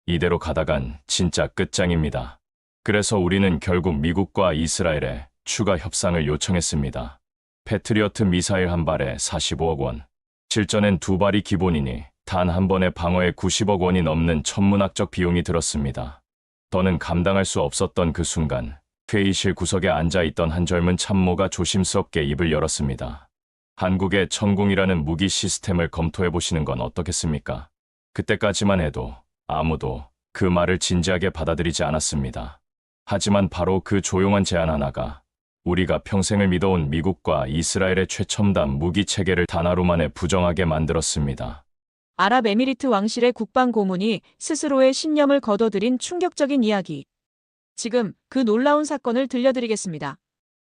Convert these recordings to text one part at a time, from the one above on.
이대로 가다간 진짜 끝장입니다. 그래서 우리는 결국 미국과 이스라엘에 추가 협상을 요청했습니다. 패트리어트 미사일 한 발에 45억 원. 실전엔 두 발이 기본이니 단 한 번의 방어에 90억 원이 넘는 천문학적 비용이 들었습니다. 더는 감당할 수 없었던 그 순간 회의실 구석에 앉아있던 한 젊은 참모가 조심스럽게 입을 열었습니다. 한국의 천궁이라는 무기 시스템을 검토해보시는 건 어떻겠습니까? 그때까지만 해도 아무도 그 말을 진지하게 받아들이지 않았습니다. 하지만 바로 그 조용한 제안 하나가 우리가 평생을 믿어온 미국과 이스라엘의 최첨단 무기 체계를 단 하루 만에 부정하게 만들었습니다. 아랍에미리트 왕실의 국방고문이 스스로의 신념을 거둬들인 충격적인 이야기. 지금 그 놀라운 사건을 들려드리겠습니다.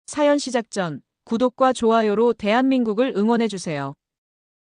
사연 시작 전 구독과 좋아요로 대한민국을 응원해주세요.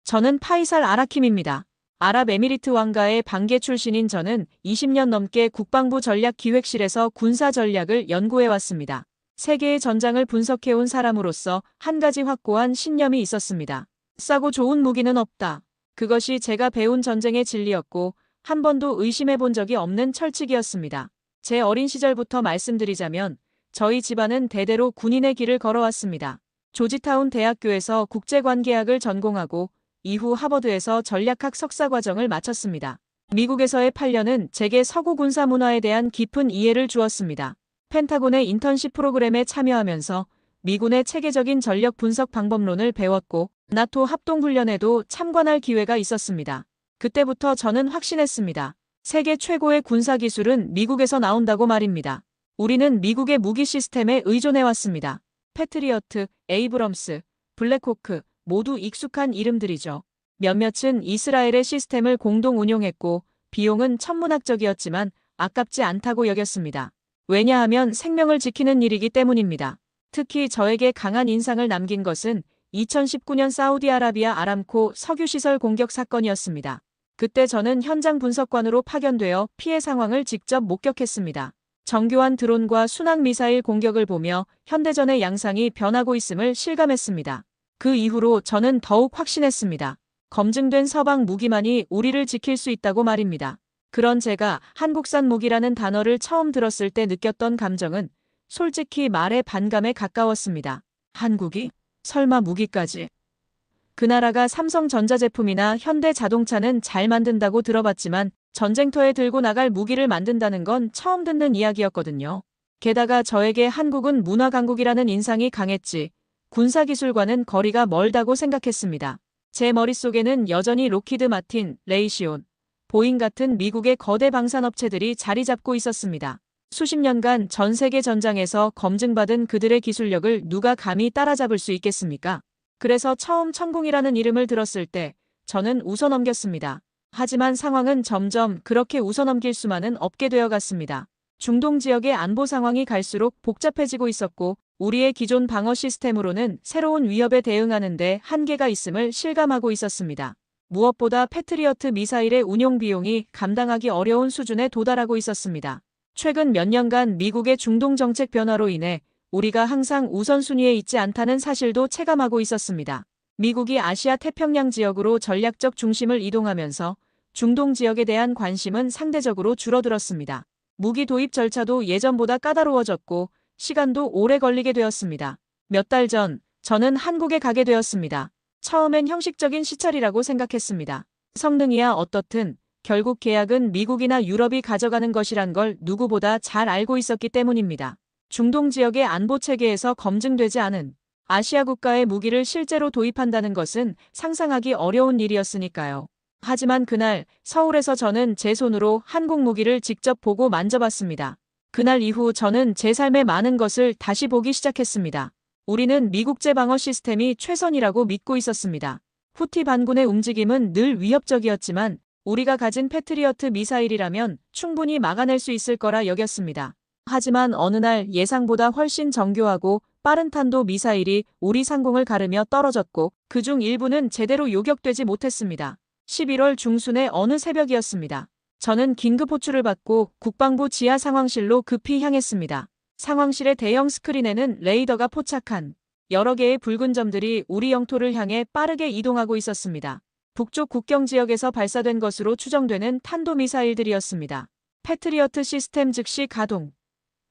저는 파이살 아라킴입니다. 아랍에미리트 왕가의 반개 출신인 저는 20년 넘게 국방부 전략기획실에서 군사 전략을 연구해왔습니다. 세계의 전장을 분석해온 사람으로서 한 가지 확고한 신념이 있었습니다. 싸고 좋은 무기는 없다. 그것이 제가 배운 전쟁의 진리였고 한 번도 의심해본 적이 없는 철칙이었습니다. 제 어린 시절부터 말씀드리자면 저희 집안은 대대로 군인의 길을 걸어왔습니다. 조지타운 대학교에서 국제관계학을 전공하고 이후 하버드에서 전략학 석사과정을 마쳤습니다. 미국에서의 8년은 제게 서구 군사 문화에 대한 깊은 이해를 주었습니다. 펜타곤의 인턴십 프로그램에 참여하면서 미군의 체계적인 전력 분석 방법론을 배웠고 나토 합동훈련에도 참관할 기회가 있었습니다. 그때부터 저는 확신했습니다. 세계 최고의 군사기술은 미국에서 나온다고 말입니다. 우리는 미국의 무기 시스템에 의존해왔습니다. 패트리어트, 에이브럼스, 블랙호크 모두 익숙한 이름들이죠. 몇몇은 이스라엘의 시스템을 공동 운용했고 비용은 천문학적이었지만 아깝지 않다고 여겼습니다. 왜냐하면 생명을 지키는 일이기 때문입니다. 특히 저에게 강한 인상을 남긴 것은 2019년 사우디아라비아 아람코 석유시설 공격 사건이었습니다. 그때 저는 현장 분석관으로 파견되어 피해 상황을 직접 목격했습니다. 정교한 드론과 순항미사일 공격을 보며 현대전의 양상이 변하고 있음을 실감했습니다. 그 이후로 저는 더욱 확신했습니다. 검증된 서방 무기만이 우리를 지킬 수 있다고 말입니다. 그런 제가 한국산 무기라는 단어를 처음 들었을 때 느꼈던 감정은 솔직히 말해 반감에 가까웠습니다. 한국이? 설마 무기까지? 그 나라가 삼성전자 제품이나 현대자동차는 잘 만든다고 들어봤지만 전쟁터에 들고 나갈 무기를 만든다는 건 처음 듣는 이야기였거든요. 게다가 저에게 한국은 문화강국이라는 인상이 강했지 군사기술과는 거리가 멀다고 생각했습니다. 제 머릿속에는 여전히 록히드 마틴, 레이시온, 보잉 같은 미국의 거대 방산업체들이 자리 잡고 있었습니다. 수십 년간 전 세계 전장에서 검증받은 그들의 기술력을 누가 감히 따라잡을 수 있겠습니까? 그래서 처음 천궁이라는 이름을 들었을 때 저는 웃어넘겼습니다. 하지만 상황은 점점 그렇게 웃어넘길 수만은 없게 되어갔습니다. 중동 지역의 안보 상황이 갈수록 복잡해지고 있었고 우리의 기존 방어 시스템으로는 새로운 위협에 대응하는 데 한계가 있음을 실감하고 있었습니다. 무엇보다 패트리어트 미사일의 운용 비용이 감당하기 어려운 수준에 도달하고 있었습니다. 최근 몇 년간 미국의 중동 정책 변화로 인해 우리가 항상 우선순위에 있지 않다는 사실도 체감하고 있었습니다. 미국이 아시아 태평양 지역으로 전략적 중심을 이동하면서 중동 지역에 대한 관심은 상대적으로 줄어들었습니다. 무기 도입 절차도 예전보다 까다로워졌고 시간도 오래 걸리게 되었습니다. 몇 달 전 저는 한국에 가게 되었습니다. 처음엔 형식적인 시찰이라고 생각했습니다. 성능이야 어떻든 결국 계약은 미국이나 유럽이 가져가는 것이란 걸 누구보다 잘 알고 있었기 때문입니다. 중동 지역의 안보 체계에서 검증되지 않은 아시아 국가의 무기를 실제로 도입한다는 것은 상상하기 어려운 일이었으니까요. 하지만 그날 서울에서 저는 제 손으로 한국 무기를 직접 보고 만져봤습니다. 그날 이후 저는 제 삶의 많은 것을 다시 보기 시작했습니다. 우리는 미국제 방어 시스템이 최선이라고 믿고 있었습니다. 후티 반군의 움직임은 늘 위협적이었지만 우리가 가진 패트리어트 미사일이라면 충분히 막아낼 수 있을 거라 여겼습니다. 하지만 어느 날 예상보다 훨씬 정교하고 빠른 탄도 미사일이 우리 상공을 가르며 떨어졌고 그중 일부는 제대로 요격되지 못했습니다. 11월 중순의 어느 새벽이었습니다. 저는 긴급 호출을 받고 국방부 지하 상황실로 급히 향했습니다. 상황실의 대형 스크린에는 레이더가 포착한 여러 개의 붉은 점들이 우리 영토를 향해 빠르게 이동하고 있었습니다. 북쪽 국경 지역에서 발사된 것으로 추정되는 탄도미사일들이었습니다. 패트리어트 시스템 즉시 가동.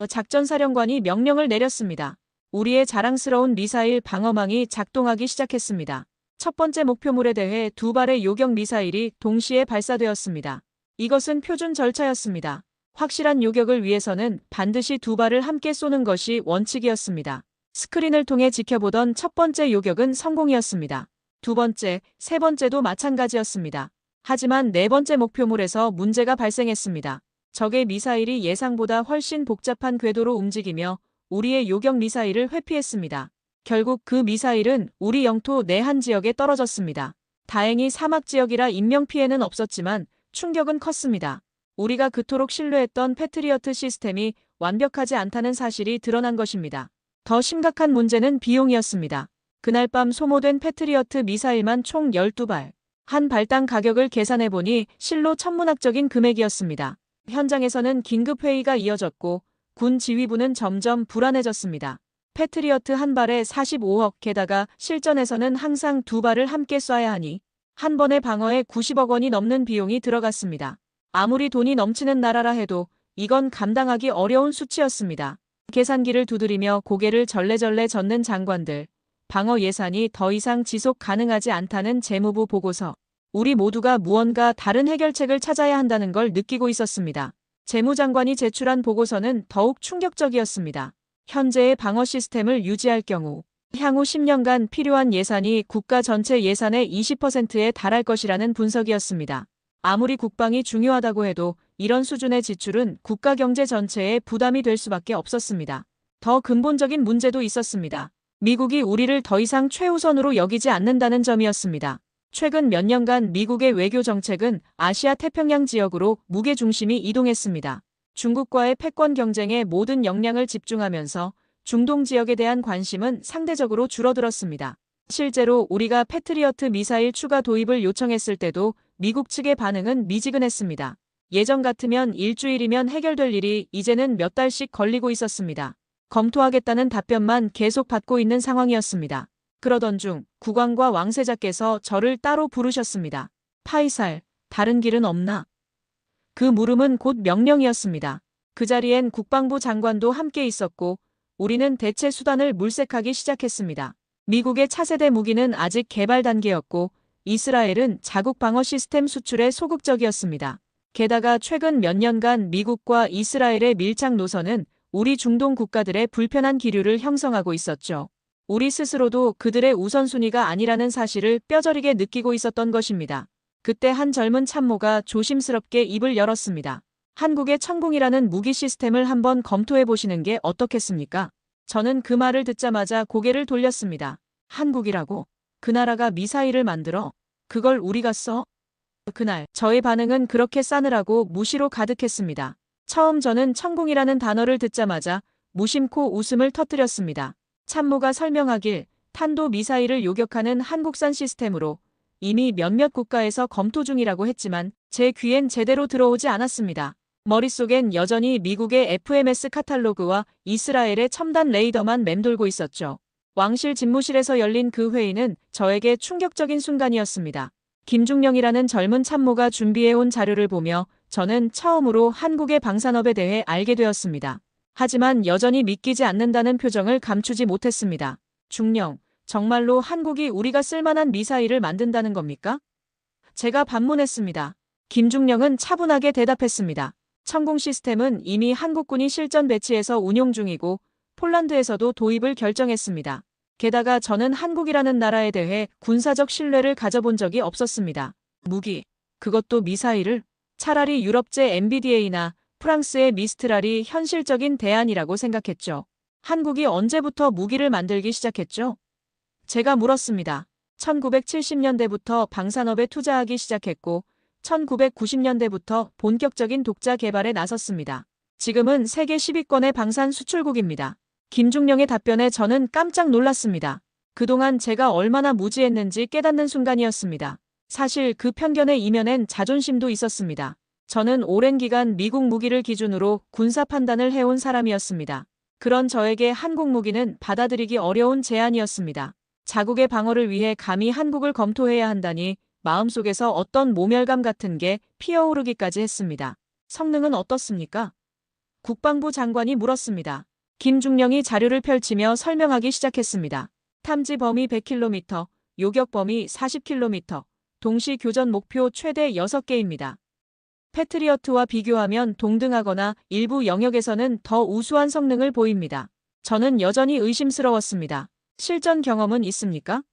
작전사령관이 명령을 내렸습니다. 우리의 자랑스러운 미사일 방어망이 작동하기 시작했습니다. 첫 번째 목표물에 대해 2발의 요격 미사일이 동시에 발사되었습니다. 이것은 표준 절차였습니다. 확실한 요격을 위해서는 반드시 2발을 함께 쏘는 것이 원칙이었습니다. 스크린을 통해 지켜보던 첫 번째 요격은 성공이었습니다. 두 번째, 세 번째도 마찬가지였습니다. 하지만 네 번째 목표물에서 문제가 발생했습니다. 적의 미사일이 예상보다 훨씬 복잡한 궤도로 움직이며 우리의 요격 미사일을 회피했습니다. 결국 그 미사일은 우리 영토 내 한 지역에 떨어졌습니다. 다행히 사막 지역이라 인명피해는 없었지만 충격은 컸습니다. 우리가 그토록 신뢰했던 패트리어트 시스템이 완벽하지 않다는 사실이 드러난 것입니다. 더 심각한 문제는 비용이었습니다. 그날 밤 소모된 패트리어트 미사일만 총 12발. 한 발당 가격을 계산해보니 실로 천문학적인 금액이었습니다. 현장에서는 긴급회의가 이어졌고 군 지휘부는 점점 불안해졌습니다. 패트리어트 한 발에 45억, 게다가 실전에서는 항상 2발을 함께 쏴야 하니 한 번의 방어에 90억 원이 넘는 비용이 들어갔습니다. 아무리 돈이 넘치는 나라라 해도 이건 감당하기 어려운 수치였습니다. 계산기를 두드리며 고개를 절레절레 젓는 장관들. 방어 예산이 더 이상 지속 가능하지 않다는 재무부 보고서. 우리 모두가 무언가 다른 해결책을 찾아야 한다는 걸 느끼고 있었습니다. 재무장관이 제출한 보고서는 더욱 충격적이었습니다. 현재의 방어 시스템을 유지할 경우 향후 10년간 필요한 예산이 국가 전체 예산의 20%에 달할 것이라는 분석이었습니다. 아무리 국방이 중요하다고 해도 이런 수준의 지출은 국가 경제 전체에 부담이 될 수밖에 없었습니다. 더 근본적인 문제도 있었습니다. 미국이 우리를 더 이상 최우선으로 여기지 않는다는 점이었습니다. 최근 몇 년간 미국의 외교 정책은 아시아 태평양 지역으로 무게중심이 이동했습니다. 중국과의 패권 경쟁에 모든 역량을 집중하면서 중동 지역에 대한 관심은 상대적으로 줄어들었습니다. 실제로 우리가 패트리어트 미사일 추가 도입을 요청했을 때도 미국 측의 반응은 미지근했습니다. 예전 같으면 일주일이면 해결될 일이 이제는 몇 달씩 걸리고 있었습니다. 검토하겠다는 답변만 계속 받고 있는 상황이었습니다. 그러던 중 국왕과 왕세자께서 저를 따로 부르셨습니다. 파이살, 다른 길은 없나? 그 물음은 곧 명령이었습니다. 그 자리엔 국방부 장관도 함께 있었고 우리는 대체 수단을 물색하기 시작했습니다. 미국의 차세대 무기는 아직 개발 단계였고 이스라엘은 자국 방어 시스템 수출에 소극적이었습니다. 게다가 최근 몇 년간 미국과 이스라엘의 밀착 노선은 우리 중동 국가들의 불편한 기류를 형성하고 있었죠. 우리 스스로도 그들의 우선순위가 아니라는 사실을 뼈저리게 느끼고 있었던 것입니다. 그때 한 젊은 참모가 조심스럽게 입을 열었습니다. 한국의 천궁이라는 무기 시스템을 한번 검토해 보시는 게 어떻겠습니까? 저는 그 말을 듣자마자 고개를 돌렸습니다. 한국이라고? 그 나라가 미사일을 만들어? 그걸 우리가 써? 그날 저의 반응은 그렇게 싸늘하고 무시로 가득했습니다. 처음 저는 천궁이라는 단어를 듣자마자 무심코 웃음을 터뜨렸습니다. 참모가 설명하길 탄도 미사일을 요격하는 한국산 시스템으로 이미 몇몇 국가에서 검토 중이라고 했지만 제 귀엔 제대로 들어오지 않았습니다. 머릿속엔 여전히 미국의 FMS 카탈로그와 이스라엘의 첨단 레이더만 맴돌고 있었죠. 왕실 집무실에서 열린 그 회의는 저에게 충격적인 순간이었습니다. 김중령이라는 젊은 참모가 준비해온 자료를 보며 저는 처음으로 한국의 방산업에 대해 알게 되었습니다. 하지만 여전히 믿기지 않는다는 표정을 감추지 못했습니다. 중령, 정말로 한국이 우리가 쓸만한 미사일을 만든다는 겁니까? 제가 반문했습니다. 김중령은 차분하게 대답했습니다. 천궁 시스템은 이미 한국군이 실전 배치해서 운용 중이고 폴란드에서도 도입을 결정했습니다. 게다가 저는 한국이라는 나라에 대해 군사적 신뢰를 가져본 적이 없었습니다. 무기, 그것도 미사일을? 차라리 유럽제 MBDA나 프랑스의 미스트랄이 현실적인 대안이라고 생각했죠. 한국이 언제부터 무기를 만들기 시작했죠? 제가 물었습니다. 1970년대부터 방산업에 투자하기 시작했고 1990년대부터 본격적인 독자 개발에 나섰습니다. 지금은 세계 10위권의 방산 수출국입니다. 김중령의 답변에 저는 깜짝 놀랐습니다. 그동안 제가 얼마나 무지했는지 깨닫는 순간이었습니다. 사실 그 편견의 이면엔 자존심도 있었습니다. 저는 오랜 기간 미국 무기를 기준으로 군사 판단을 해온 사람이었습니다. 그런 저에게 한국 무기는 받아들이기 어려운 제안이었습니다. 자국의 방어를 위해 감히 한국을 검토해야 한다니 마음속에서 어떤 모멸감 같은 게 피어오르기까지 했습니다. 성능은 어떻습니까? 국방부 장관이 물었습니다. 김중령이 자료를 펼치며 설명하기 시작했습니다. 탐지 범위 100km, 요격 범위 40km, 동시 교전 목표 최대 6개입니다. 패트리어트와 비교하면 동등하거나 일부 영역에서는 더 우수한 성능을 보입니다. 저는 여전히 의심스러웠습니다. 실전 경험은 있습니까?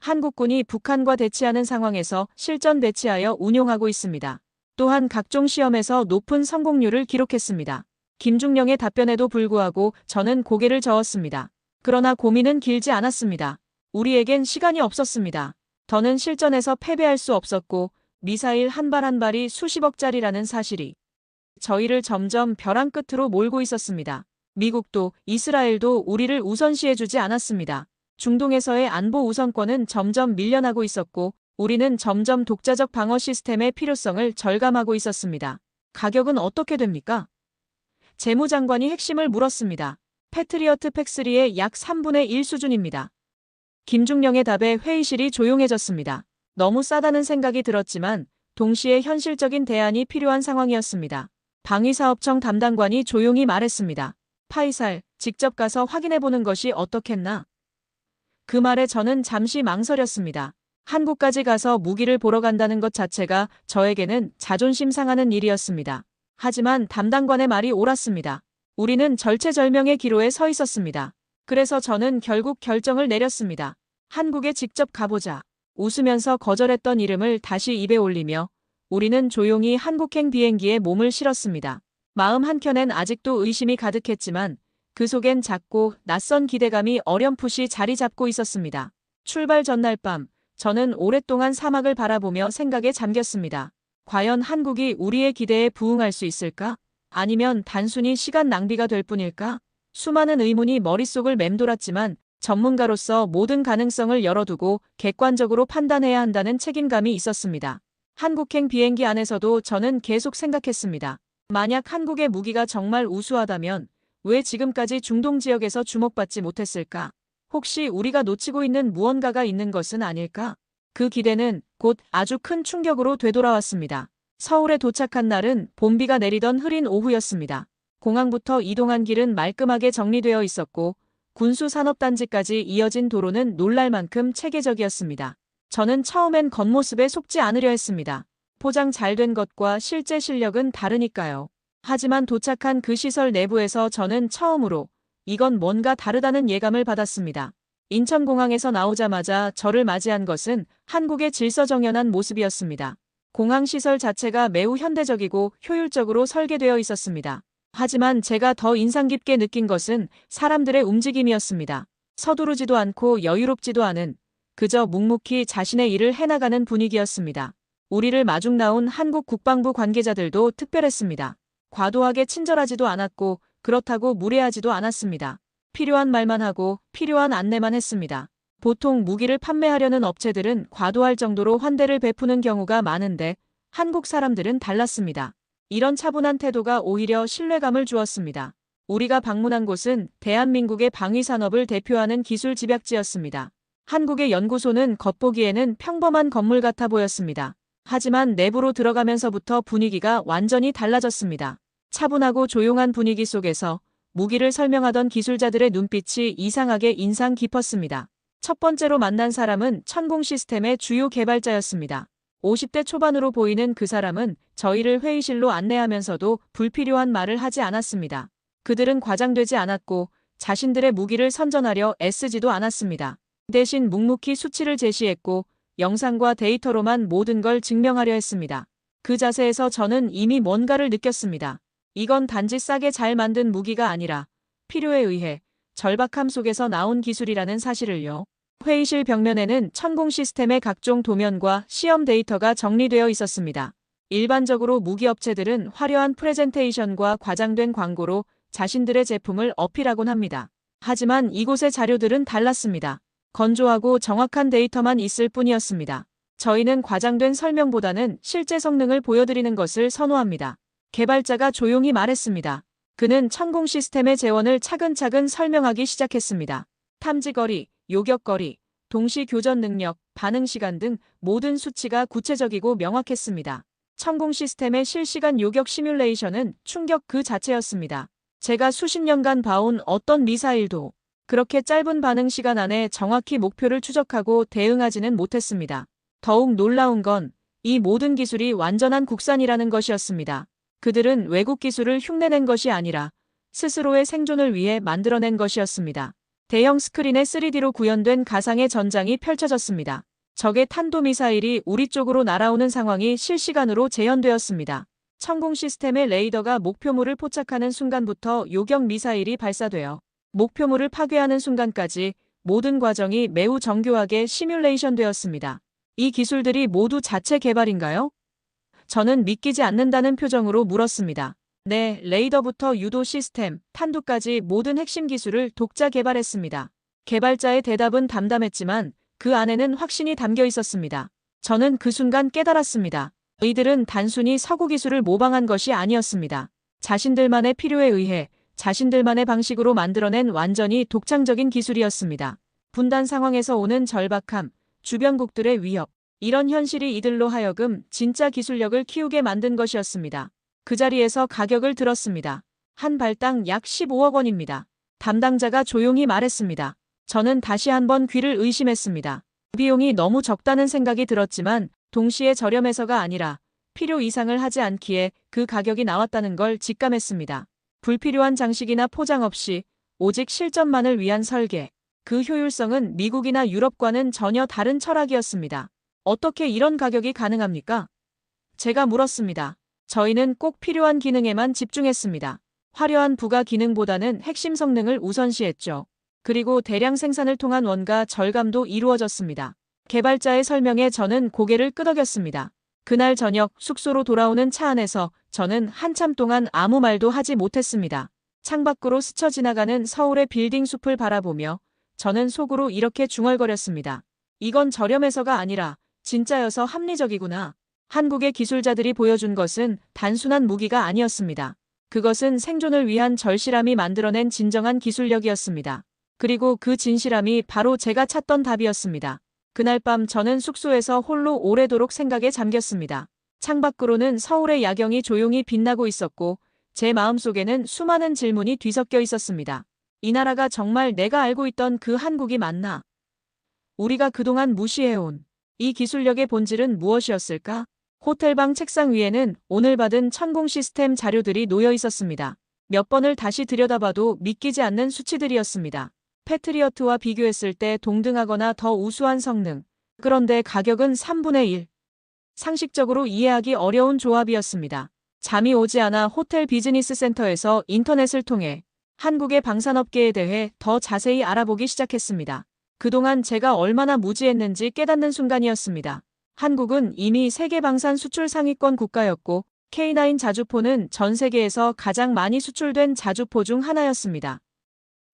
한국군이 북한과 대치하는 상황에서 실전 배치하여 운용하고 있습니다. 또한 각종 시험에서 높은 성공률을 기록했습니다. 김중령의 답변에도 불구하고 저는 고개를 저었습니다. 그러나 고민은 길지 않았습니다. 우리에겐 시간이 없었습니다. 더는 실전에서 패배할 수 없었고 미사일 한 발 한 발이 수십억짜리라는 사실이 저희를 점점 벼랑 끝으로 몰고 있었습니다. 미국도 이스라엘도 우리를 우선시해주지 않았습니다. 중동에서의 안보 우선권은 점점 밀려나고 있었고 우리는 점점 독자적 방어 시스템의 필요성을 절감하고 있었습니다. 가격은 어떻게 됩니까? 재무장관이 핵심을 물었습니다. 패트리어트 팩3의 약 3분의 1 수준입니다. 김중령의 답에 회의실이 조용해졌습니다. 너무 싸다는 생각이 들었지만 동시에 현실적인 대안이 필요한 상황이었습니다. 방위사업청 담당관이 조용히 말했습니다. 파이살, 직접 가서 확인해보는 것이 어떻겠나? 그 말에 저는 잠시 망설였습니다. 한국까지 가서 무기를 보러 간다는 것 자체가 저에게는 자존심 상하는 일이었습니다. 하지만 담당관의 말이 옳았습니다. 우리는 절체절명의 기로에 서 있었습니다. 그래서 저는 결국 결정을 내렸습니다. 한국에 직접 가보자. 웃으면서 거절했던 이름을 다시 입에 올리며 우리는 조용히 한국행 비행기에 몸을 실었습니다. 마음 한켠엔 아직도 의심이 가득했지만 그 속엔 작고 낯선 기대감이 어렴풋이 자리 잡고 있었습니다. 출발 전날 밤 저는 오랫동안 사막을 바라보며 생각에 잠겼습니다. 과연 한국이 우리의 기대에 부응할 수 있을까? 아니면 단순히 시간 낭비가 될 뿐일까? 수많은 의문이 머릿속을 맴돌았지만 전문가로서 모든 가능성을 열어두고 객관적으로 판단해야 한다는 책임감이 있었습니다. 한국행 비행기 안에서도 저는 계속 생각했습니다. 만약 한국의 무기가 정말 우수하다면 왜 지금까지 중동 지역에서 주목받지 못했을까? 혹시 우리가 놓치고 있는 무언가가 있는 것은 아닐까? 그 기대는 곧 아주 큰 충격으로 되돌아왔습니다. 서울에 도착한 날은 봄비가 내리던 흐린 오후였습니다. 공항부터 이동한 길은 말끔하게 정리되어 있었고 군수산업단지까지 이어진 도로는 놀랄 만큼 체계적이었습니다. 저는 처음엔 겉모습에 속지 않으려 했습니다. 포장 잘 된 것과 실제 실력은 다르니까요. 하지만 도착한 그 시설 내부에서 저는 처음으로 이건 뭔가 다르다는 예감을 받았습니다. 인천공항에서 나오자마자 저를 맞이한 것은 한국의 질서정연한 모습이었습니다. 공항 시설 자체가 매우 현대적이고 효율적으로 설계되어 있었습니다. 하지만 제가 더 인상 깊게 느낀 것은 사람들의 움직임이었습니다. 서두르지도 않고 여유롭지도 않은 그저 묵묵히 자신의 일을 해나가는 분위기였습니다. 우리를 마중 나온 한국 국방부 관계자들도 특별했습니다. 과도하게 친절하지도 않았고 그렇다고 무례하지도 않았습니다. 필요한 말만 하고 필요한 안내만 했습니다. 보통 무기를 판매하려는 업체들은 과도할 정도로 환대를 베푸는 경우가 많은데 한국 사람들은 달랐습니다. 이런 차분한 태도가 오히려 신뢰감을 주었습니다. 우리가 방문한 곳은 대한민국의 방위산업을 대표하는 기술 집약지였습니다. 한국의 연구소는 겉보기에는 평범한 건물 같아 보였습니다. 하지만 내부로 들어가면서부터 분위기가 완전히 달라졌습니다. 차분하고 조용한 분위기 속에서 무기를 설명하던 기술자들의 눈빛이 이상하게 인상 깊었습니다. 첫 번째로 만난 사람은 천공 시스템의 주요 개발자였습니다. 50대 초반으로 보이는 그 사람은 저희를 회의실로 안내하면서도 불필요한 말을 하지 않았습니다. 그들은 과장되지 않았고 자신들의 무기를 선전하려 애쓰지도 않았습니다. 대신 묵묵히 수치를 제시했고 영상과 데이터로만 모든 걸 증명하려 했습니다. 그 자세에서 저는 이미 뭔가를 느꼈습니다. 이건 단지 싸게 잘 만든 무기가 아니라 필요에 의해 절박함 속에서 나온 기술이라는 사실을요. 회의실 벽면에는 천공 시스템의 각종 도면과 시험 데이터가 정리되어 있었습니다. 일반적으로 무기업체들은 화려한 프레젠테이션과 과장된 광고로 자신들의 제품을 어필하곤 합니다. 하지만 이곳의 자료들은 달랐습니다. 건조하고 정확한 데이터만 있을 뿐이었습니다. 저희는 과장된 설명보다는 실제 성능을 보여드리는 것을 선호합니다. 개발자가 조용히 말했습니다. 그는 천공 시스템의 재원을 차근차근 설명하기 시작했습니다. 탐지거리, 요격거리, 동시 교전 능력, 반응 시간 등 모든 수치가 구체적이고 명확했습니다. 천공 시스템의 실시간 요격 시뮬레이션은 충격 그 자체였습니다. 제가 수십 년간 봐온 어떤 미사일도 그렇게 짧은 반응 시간 안에 정확히 목표를 추적하고 대응하지는 못했습니다. 더욱 놀라운 건 이 모든 기술이 완전한 국산이라는 것이었습니다. 그들은 외국 기술을 흉내낸 것이 아니라 스스로의 생존을 위해 만들어낸 것이었습니다. 대형 스크린에 3D로 구현된 가상의 전장이 펼쳐졌습니다. 적의 탄도미사일이 우리 쪽으로 날아오는 상황이 실시간으로 재현되었습니다. 천공 시스템의 레이더가 목표물을 포착하는 순간부터 요격 미사일이 발사되어 목표물을 파괴하는 순간까지 모든 과정이 매우 정교하게 시뮬레이션 되었습니다. 이 기술들이 모두 자체 개발인가요? 저는 믿기지 않는다는 표정으로 물었습니다. 네, 레이더부터 유도 시스템, 탄두까지 모든 핵심 기술을 독자 개발했습니다. 개발자의 대답은 담담했지만 그 안에는 확신이 담겨 있었습니다. 저는 그 순간 깨달았습니다. 이들은 단순히 서구 기술을 모방한 것이 아니었습니다. 자신들만의 필요에 의해 자신들만의 방식으로 만들어낸 완전히 독창적인 기술이었습니다. 분단 상황에서 오는 절박함, 주변국들의 위협, 이런 현실이 이들로 하여금 진짜 기술력을 키우게 만든 것이었습니다. 그 자리에서 가격을 들었습니다. 한 발당 약 15억 원입니다. 담당자가 조용히 말했습니다. 저는 다시 한번 귀를 의심했습니다. 비용이 너무 적다는 생각이 들었지만 동시에 저렴해서가 아니라 필요 이상을 하지 않기에 그 가격이 나왔다는 걸 직감했습니다. 불필요한 장식이나 포장 없이 오직 실전만을 위한 설계. 그 효율성은 미국이나 유럽과는 전혀 다른 철학이었습니다. 어떻게 이런 가격이 가능합니까? 제가 물었습니다. 저희는 꼭 필요한 기능에만 집중했습니다. 화려한 부가 기능보다는 핵심 성능을 우선시했죠. 그리고 대량 생산을 통한 원가 절감도 이루어졌습니다. 개발자의 설명에 저는 고개를 끄덕였습니다. 그날 저녁 숙소로 돌아오는 차 안에서 저는 한참 동안 아무 말도 하지 못했습니다. 창밖으로 스쳐 지나가는 서울의 빌딩 숲을 바라보며 저는 속으로 이렇게 중얼거렸습니다. 이건 저렴해서가 아니라 진짜여서 합리적이구나. 한국의 기술자들이 보여준 것은 단순한 무기가 아니었습니다. 그것은 생존을 위한 절실함이 만들어낸 진정한 기술력이었습니다. 그리고 그 진실함이 바로 제가 찾던 답이었습니다. 그날 밤 저는 숙소에서 홀로 오래도록 생각에 잠겼습니다. 창밖으로는 서울의 야경이 조용히 빛나고 있었고 제 마음속에는 수많은 질문이 뒤섞여 있었습니다. 이 나라가 정말 내가 알고 있던 그 한국이 맞나? 우리가 그동안 무시해온 이 기술력의 본질은 무엇이었을까? 호텔방 책상 위에는 오늘 받은 천공 시스템 자료들이 놓여 있었습니다. 몇 번을 다시 들여다봐도 믿기지 않는 수치들이었습니다. 패트리어트와 비교했을 때 동등하거나 더 우수한 성능. 그런데 가격은 3분의 1. 상식적으로 이해하기 어려운 조합이었습니다. 잠이 오지 않아 호텔 비즈니스 센터에서 인터넷을 통해 한국의 방산업계에 대해 더 자세히 알아보기 시작했습니다. 그동안 제가 얼마나 무지했는지 깨닫는 순간이었습니다. 한국은 이미 세계 방산 수출 상위권 국가였고 K9 자주포는 전 세계에서 가장 많이 수출된 자주포 중 하나였습니다.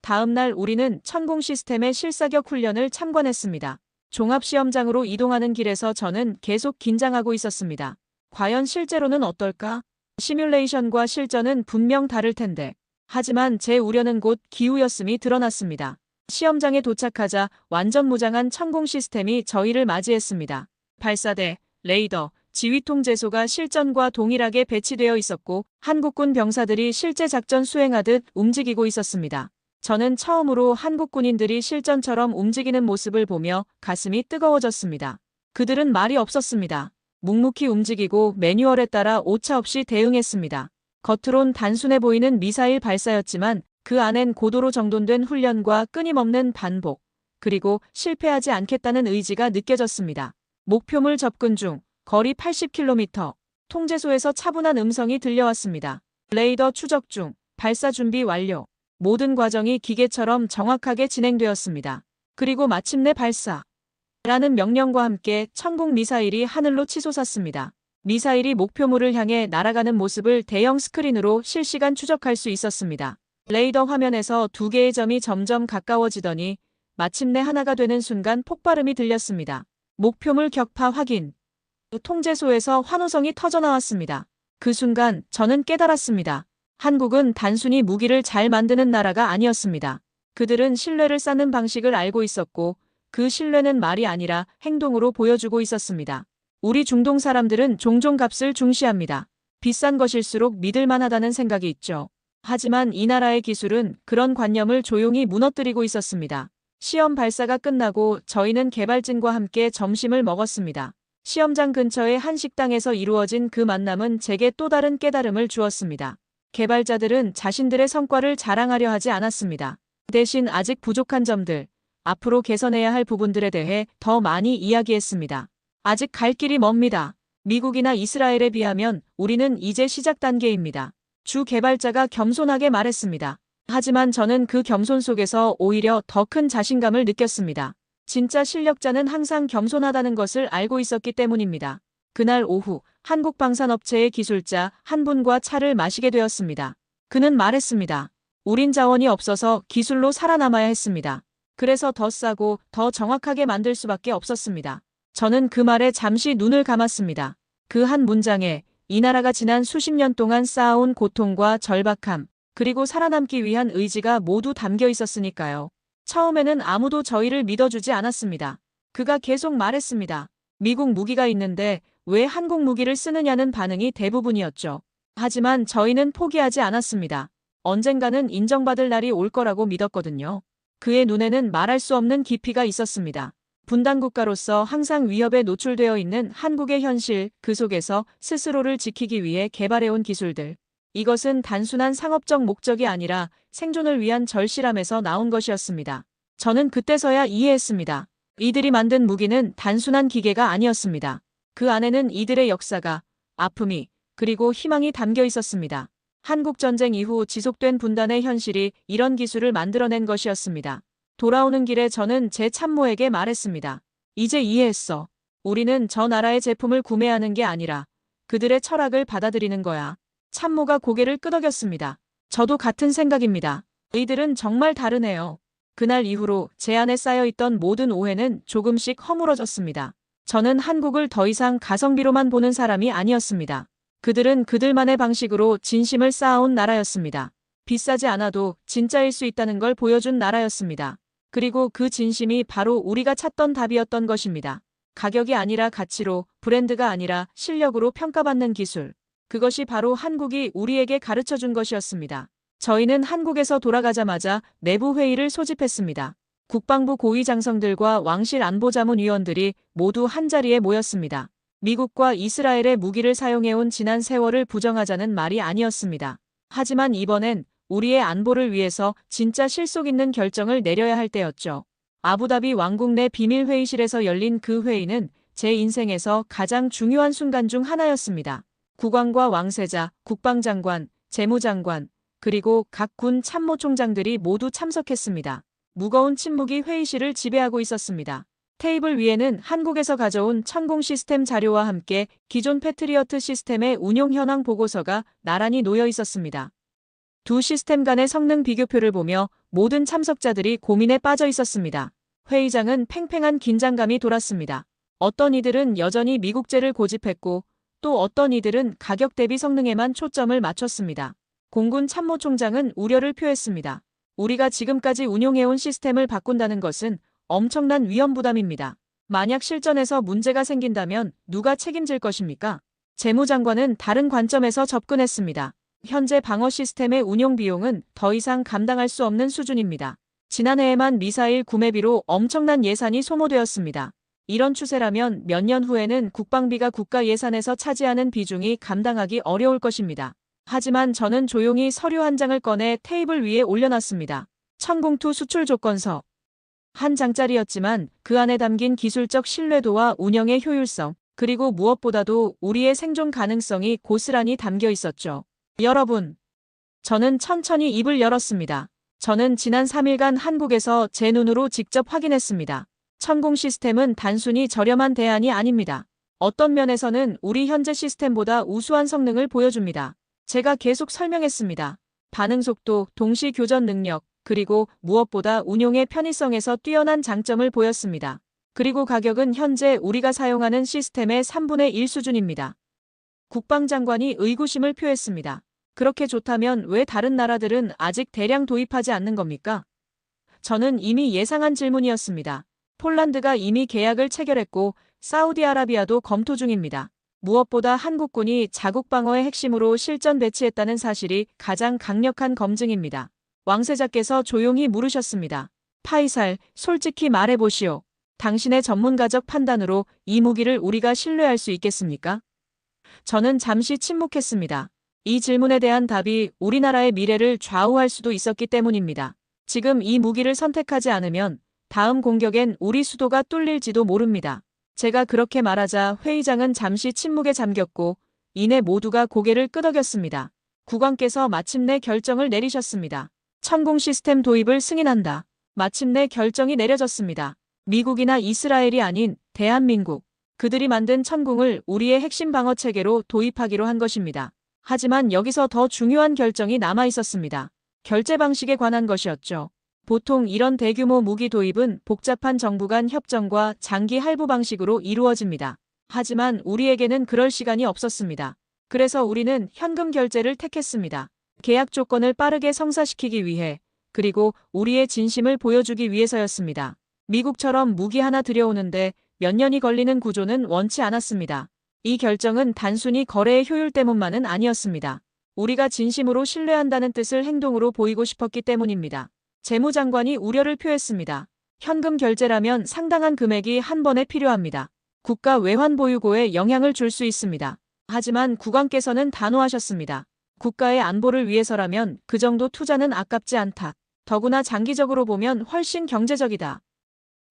다음 날 우리는 천공 시스템의 실사격 훈련을 참관했습니다. 종합시험장으로 이동하는 길에서 저는 계속 긴장하고 있었습니다. 과연 실제로는 어떨까? 시뮬레이션과 실전은 분명 다를 텐데. 하지만 제 우려는 곧 기우였음이 드러났습니다. 시험장에 도착하자 완전 무장한 천공 시스템이 저희를 맞이했습니다. 발사대, 레이더, 지휘통제소가 실전과 동일하게 배치되어 있었고 한국군 병사들이 실제 작전 수행하듯 움직이고 있었습니다. 저는 처음으로 한국 군인들이 실전처럼 움직이는 모습을 보며 가슴이 뜨거워졌습니다. 그들은 말이 없었습니다. 묵묵히 움직이고 매뉴얼에 따라 오차없이 대응했습니다. 겉으론 단순해 보이는 미사일 발사였지만 그 안엔 고도로 정돈된 훈련과 끊임없는 반복, 그리고 실패하지 않겠다는 의지가 느껴졌습니다. 목표물 접근 중, 거리 80km, 통제소에서 차분한 음성이 들려왔습니다. 레이더 추적 중, 발사 준비 완료. 모든 과정이 기계처럼 정확하게 진행되었습니다. 그리고 마침내 발사. 라는 명령과 함께 천공 미사일이 하늘로 치솟았습니다. 미사일이 목표물을 향해 날아가는 모습을 대형 스크린으로 실시간 추적할 수 있었습니다. 레이더 화면에서 두 개의 점이 점점 가까워지더니 마침내 하나가 되는 순간 폭발음이 들렸습니다. 목표물 격파 확인. 통제소에서 환호성이 터져나왔습니다. 그 순간 저는 깨달았습니다. 한국은 단순히 무기를 잘 만드는 나라가 아니었습니다. 그들은 신뢰를 쌓는 방식을 알고 있었고 그 신뢰는 말이 아니라 행동으로 보여주고 있었습니다. 우리 중동 사람들은 종종 값을 중시합니다. 비싼 것일수록 믿을만하다는 생각이 있죠. 하지만 이 나라의 기술은 그런 관념을 조용히 무너뜨리고 있었습니다. 시험 발사가 끝나고 저희는 개발진과 함께 점심을 먹었습니다. 시험장 근처의 한 식당에서 이루어진 그 만남은 제게 또 다른 깨달음을 주었습니다. 개발자들은 자신들의 성과를 자랑하려 하지 않았습니다. 대신 아직 부족한 점들, 앞으로 개선해야 할 부분들에 대해 더 많이 이야기했습니다. 아직 갈 길이 멉니다. 미국이나 이스라엘에 비하면 우리는 이제 시작 단계입니다. 주 개발자가 겸손하게 말했습니다. 하지만 저는 그 겸손 속에서 오히려 더 큰 자신감을 느꼈습니다. 진짜 실력자는 항상 겸손하다는 것을 알고 있었기 때문입니다. 그날 오후 한국 방산업체의 기술자 한 분과 차를 마시게 되었습니다. 그는 말했습니다. 우린 자원이 없어서 기술로 살아남아야 했습니다. 그래서 더 싸고 더 정확하게 만들 수밖에 없었습니다. 저는 그 말에 잠시 눈을 감았습니다. 그 한 문장에 이 나라가 지난 수십 년 동안 쌓아온 고통과 절박함, 그리고 살아남기 위한 의지가 모두 담겨 있었으니까요. 처음에는 아무도 저희를 믿어주지 않았습니다. 그가 계속 말했습니다. 미국 무기가 있는데 왜 한국 무기를 쓰느냐는 반응이 대부분이었죠. 하지만 저희는 포기하지 않았습니다. 언젠가는 인정받을 날이 올 거라고 믿었거든요. 그의 눈에는 말할 수 없는 깊이가 있었습니다. 분단국가로서 항상 위협에 노출되어 있는 한국의 현실, 그 속에서 스스로를 지키기 위해 개발해온 기술들. 이것은 단순한 상업적 목적이 아니라 생존을 위한 절실함에서 나온 것이었습니다. 저는 그때서야 이해했습니다. 이들이 만든 무기는 단순한 기계가 아니었습니다. 그 안에는 이들의 역사가, 아픔이, 그리고 희망이 담겨 있었습니다. 한국전쟁 이후 지속된 분단의 현실이 이런 기술을 만들어낸 것이었습니다. 돌아오는 길에 저는 제 참모에게 말했습니다. 이제 이해했어. 우리는 저 나라의 제품을 구매하는 게 아니라 그들의 철학을 받아들이는 거야. 참모가 고개를 끄덕였습니다. 저도 같은 생각입니다. 이들은 정말 다르네요. 그날 이후로 제 안에 쌓여있던 모든 오해는 조금씩 허물어졌습니다. 저는 한국을 더 이상 가성비로만 보는 사람이 아니었습니다. 그들은 그들만의 방식으로 진심을 쌓아온 나라였습니다. 비싸지 않아도 진짜일 수 있다는 걸 보여준 나라였습니다. 그리고 그 진심이 바로 우리가 찾던 답이었던 것입니다. 가격이 아니라 가치로, 브랜드가 아니라 실력으로 평가받는 기술. 그것이 바로 한국이 우리에게 가르쳐준 것이었습니다. 저희는 한국에서 돌아가자마자 내부 회의를 소집했습니다. 국방부 고위 장성들과 왕실 안보자문위원들이 모두 한자리에 모였습니다. 미국과 이스라엘의 무기를 사용해온 지난 세월을 부정하자는 말이 아니었습니다. 하지만 이번엔 우리의 안보를 위해서 진짜 실속 있는 결정을 내려야 할 때였죠. 아부다비 왕국 내 비밀 회의실에서 열린 그 회의는 제 인생에서 가장 중요한 순간 중 하나였습니다. 국왕과 왕세자, 국방장관, 재무장관, 그리고 각 군 참모총장들이 모두 참석했습니다. 무거운 침묵이 회의실을 지배하고 있었습니다. 테이블 위에는 한국에서 가져온 천공 시스템 자료와 함께 기존 패트리어트 시스템의 운용 현황 보고서가 나란히 놓여 있었습니다. 두 시스템 간의 성능 비교표를 보며 모든 참석자들이 고민에 빠져 있었습니다. 회의장은 팽팽한 긴장감이 돌았습니다. 어떤 이들은 여전히 미국제를 고집했고 또 어떤 이들은 가격 대비 성능에만 초점을 맞췄습니다. 공군 참모총장은 우려를 표했습니다. 우리가 지금까지 운용해온 시스템을 바꾼다는 것은 엄청난 위험 부담입니다. 만약 실전에서 문제가 생긴다면 누가 책임질 것입니까? 재무장관은 다른 관점에서 접근했습니다. 현재 방어 시스템의 운용 비용은 더 이상 감당할 수 없는 수준입니다. 지난해에만 미사일 구매비로 엄청난 예산이 소모되었습니다. 이런 추세라면 몇 년 후에는 국방비가 국가 예산에서 차지하는 비중이 감당하기 어려울 것입니다. 하지만 저는 조용히 서류 한 장을 꺼내 테이블 위에 올려놨습니다. 천공투 수출 조건서. 한 장짜리였지만 그 안에 담긴 기술적 신뢰도와 운영의 효율성, 그리고 무엇보다도 우리의 생존 가능성이 고스란히 담겨 있었죠. 여러분, 저는 천천히 입을 열었습니다. 저는 지난 3일간 한국에서 제 눈으로 직접 확인했습니다. 천공 시스템은 단순히 저렴한 대안이 아닙니다. 어떤 면에서는 우리 현재 시스템보다 우수한 성능을 보여줍니다. 제가 계속 설명했습니다. 반응 속도, 동시 교전 능력, 그리고 무엇보다 운용의 편의성에서 뛰어난 장점을 보였습니다. 그리고 가격은 현재 우리가 사용하는 시스템의 3분의 1 수준입니다. 국방장관이 의구심을 표했습니다. 그렇게 좋다면 왜 다른 나라들은 아직 대량 도입하지 않는 겁니까? 저는 이미 예상한 질문이었습니다. 폴란드가 이미 계약을 체결했고 사우디아라비아도 검토 중입니다. 무엇보다 한국군이 자국 방어의 핵심으로 실전 배치했다는 사실이 가장 강력한 검증입니다. 왕세자께서 조용히 물으셨습니다. 파이살, 솔직히 말해보시오. 당신의 전문가적 판단으로 이 무기를 우리가 신뢰할 수 있겠습니까? 저는 잠시 침묵했습니다. 이 질문에 대한 답이 우리나라의 미래를 좌우할 수도 있었기 때문입니다. 지금 이 무기를 선택하지 않으면 다음 공격엔 우리 수도가 뚫릴지도 모릅니다. 제가 그렇게 말하자 회의장은 잠시 침묵에 잠겼고 이내 모두가 고개를 끄덕였습니다. 국왕께서 마침내 결정을 내리셨습니다. 천공 시스템 도입을 승인한다. 마침내 결정이 내려졌습니다. 미국이나 이스라엘이 아닌 대한민국. 그들이 만든 천궁을 우리의 핵심 방어 체계로 도입하기로 한 것입니다. 하지만 여기서 더 중요한 결정이 남아 있었습니다. 결제 방식에 관한 것이었죠. 보통 이런 대규모 무기 도입은 복잡한 정부 간 협정과 장기 할부 방식으로 이루어집니다. 하지만 우리에게는 그럴 시간이 없었습니다. 그래서 우리는 현금 결제를 택했습니다. 계약 조건을 빠르게 성사시키기 위해, 그리고 우리의 진심을 보여주기 위해서였습니다. 미국처럼 무기 하나 들여오는데 몇 년이 걸리는 구조는 원치 않았습니다. 이 결정은 단순히 거래의 효율 때문만은 아니었습니다. 우리가 진심으로 신뢰한다는 뜻을 행동으로 보이고 싶었기 때문입니다. 재무장관이 우려를 표했습니다. 현금 결제라면 상당한 금액이 한 번에 필요합니다. 국가 외환 보유고에 영향을 줄 수 있습니다. 하지만 국왕께서는 단호하셨습니다. 국가의 안보를 위해서라면 그 정도 투자는 아깝지 않다. 더구나 장기적으로 보면 훨씬 경제적이다.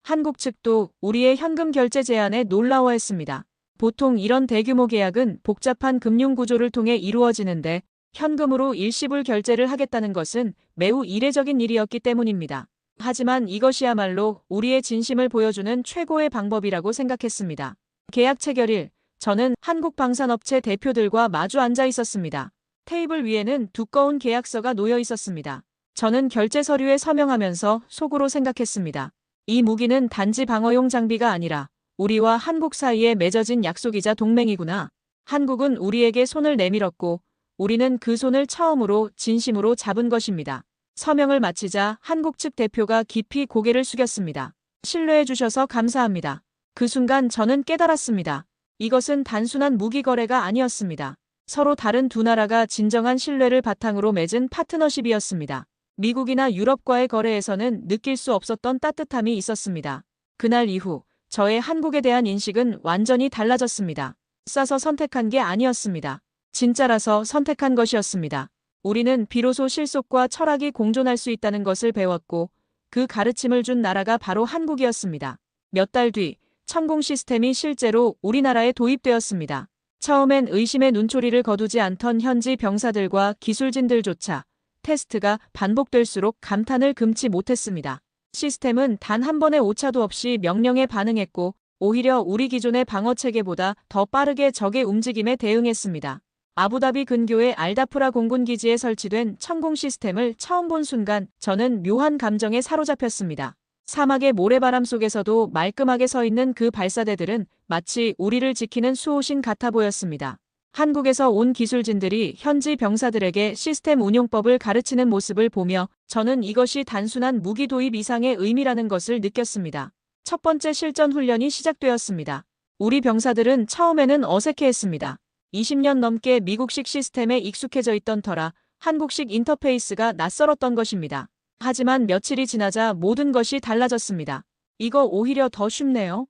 한국 측도 우리의 현금 결제 제안에 놀라워했습니다. 보통 이런 대규모 계약은 복잡한 금융 구조를 통해 이루어지는데 현금으로 일시불 결제를 하겠다는 것은 매우 이례적인 일이었기 때문입니다. 하지만 이것이야말로 우리의 진심을 보여주는 최고의 방법이라고 생각했습니다. 계약 체결일, 저는 한국 방산업체 대표들과 마주 앉아 있었습니다. 테이블 위에는 두꺼운 계약서가 놓여 있었습니다. 저는 결제 서류에 서명하면서 속으로 생각했습니다. 이 무기는 단지 방어용 장비가 아니라 우리와 한국 사이에 맺어진 약속이자 동맹이구나. 한국은 우리에게 손을 내밀었고 우리는 그 손을 처음으로 진심으로 잡은 것입니다. 서명을 마치자 한국 측 대표가 깊이 고개를 숙였습니다. 신뢰해 주셔서 감사합니다. 그 순간 저는 깨달았습니다. 이것은 단순한 무기 거래가 아니었습니다. 서로 다른 두 나라가 진정한 신뢰를 바탕으로 맺은 파트너십이었습니다. 미국이나 유럽과의 거래에서는 느낄 수 없었던 따뜻함이 있었습니다. 그날 이후 저의 한국에 대한 인식은 완전히 달라졌습니다. 싸서 선택한 게 아니었습니다. 진짜라서 선택한 것이었습니다. 우리는 비로소 실속과 철학이 공존할 수 있다는 것을 배웠고 그 가르침을 준 나라가 바로 한국이었습니다. 몇 달 뒤 천공 시스템이 실제로 우리나라에 도입되었습니다. 처음엔 의심의 눈초리를 거두지 않던 현지 병사들과 기술진들조차 테스트가 반복될수록 감탄을 금치 못했습니다. 시스템은 단 한 번의 오차도 없이 명령에 반응했고 오히려 우리 기존의 방어 체계보다 더 빠르게 적의 움직임에 대응했습니다. 아부다비 근교의 알다프라 공군 기지에 설치된 천공 시스템을 처음 본 순간 저는 묘한 감정에 사로잡혔습니다. 사막의 모래바람 속에서도 말끔하게 서 있는 그 발사대들은 마치 우리를 지키는 수호신 같아 보였습니다. 한국에서 온 기술진들이 현지 병사들에게 시스템 운용법을 가르치는 모습을 보며 저는 이것이 단순한 무기 도입 이상의 의미라는 것을 느꼈습니다. 첫 번째 실전 훈련이 시작되었습니다. 우리 병사들은 처음에는 어색해했습니다. 20년 넘게 미국식 시스템에 익숙해져 있던 터라 한국식 인터페이스가 낯설었던 것입니다. 하지만 며칠이 지나자 모든 것이 달라졌습니다. 이거 오히려 더 쉽네요.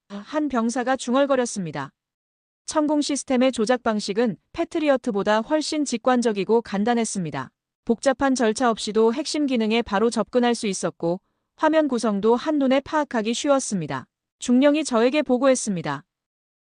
한 병사가 중얼거렸습니다. 천공 시스템의 조작 방식은 패트리어트보다 훨씬 직관적이고 간단했습니다. 복잡한 절차 없이도 핵심 기능에 바로 접근할 수 있었고 화면 구성도 한눈에 파악하기 쉬웠습니다. 중령이 저에게 보고했습니다.